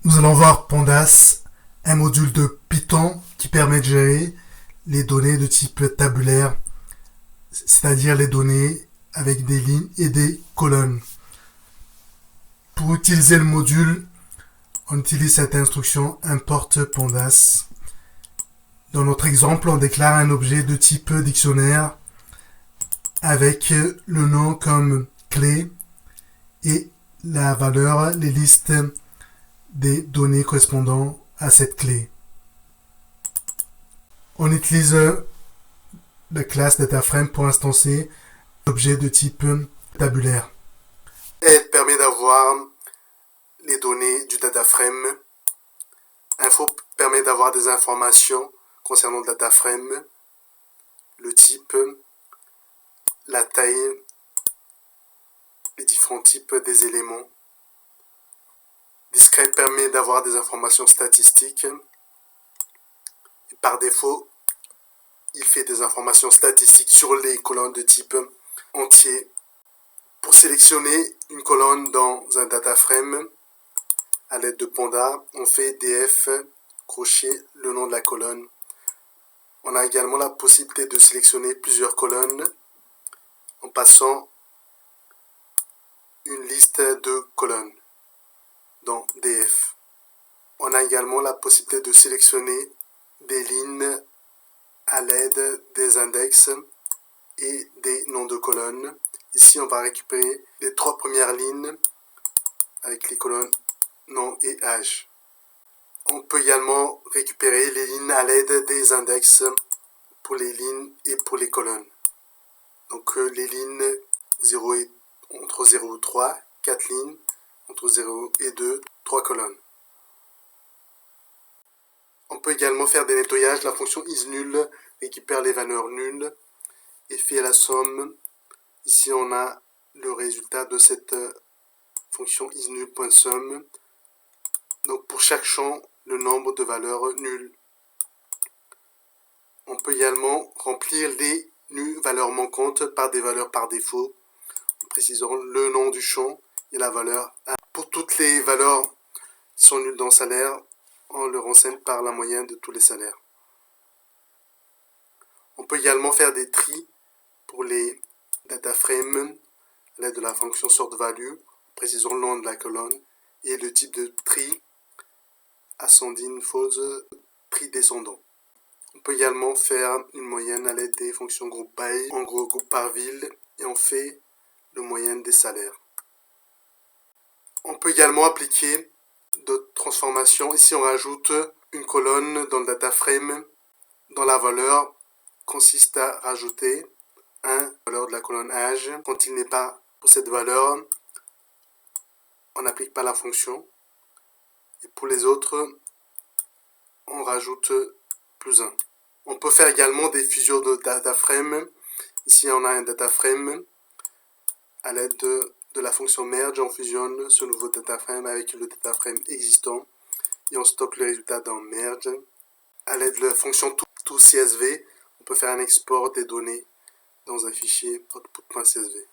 Nous allons voir Pandas, un module de Python qui permet de gérer les données de type tabulaire, c'est-à-dire les données avec des lignes et des colonnes. Pour utiliser le module, on utilise cette instruction import pandas. Dans notre exemple, on déclare un objet de type dictionnaire avec le nom comme clé et la valeur, les listes des données correspondant à cette clé. On utilise la classe DataFrame pour instancer l'objet de type tabulaire. Elle permet d'avoir les données du DataFrame. Info permet d'avoir des informations concernant le DataFrame, le type, la taille, les différents types des éléments. Discrete permet d'avoir des informations statistiques. Et par défaut, il fait des informations statistiques sur les colonnes de type entier. Pour sélectionner une colonne dans un DataFrame, à l'aide de Panda, on fait df crochet le nom de la colonne. On a également la possibilité de sélectionner plusieurs colonnes en passant une liste de colonnes dans df. On a également la possibilité de sélectionner des lignes à l'aide des index et des noms de colonnes. Ici, on va récupérer les 3 premières lignes avec les colonnes nom et âge. On peut également récupérer les lignes à l'aide des index pour les lignes et pour les colonnes. Donc les lignes 0 et, entre 0 et 3, 4 lignes, entre 0 et 2, 3 colonnes. On peut également faire des nettoyages. La fonction isNull récupère les valeurs nulles et fait la somme. Ici, on a le résultat de cette fonction isNull.sum. Donc, pour chaque champ, le nombre de valeurs nulles. On peut également remplir les valeurs manquantes par des valeurs par défaut, en précisant le nom du champ et la valeur. Pour toutes les valeurs qui sont nulles dans salaire, on le renseigne par la moyenne de tous les salaires. On peut également faire des tris pour les DataFrame à l'aide de la fonction sortValue, en précisant le nom de la colonne et le type de tri ascending, false, tri descendant. On peut également faire une moyenne à l'aide des fonctions groupe by, en gros groupe par ville, et on fait le moyenne des salaires. On peut également appliquer d'autres transformations. Ici, on rajoute une colonne dans le DataFrame dont la valeur consiste à rajouter la valeur de la colonne âge. Quand il n'est pas pour cette valeur, on n'applique pas la fonction. Et pour les autres, on rajoute +1. On peut faire également des fusions de DataFrame. Ici, on a un DataFrame. À l'aide de la fonction merge, on fusionne ce nouveau DataFrame avec le DataFrame existant et on stocke le résultat dans merge. À l'aide de la fonction toCSV, on peut faire un export des données dans un fichier output.csv.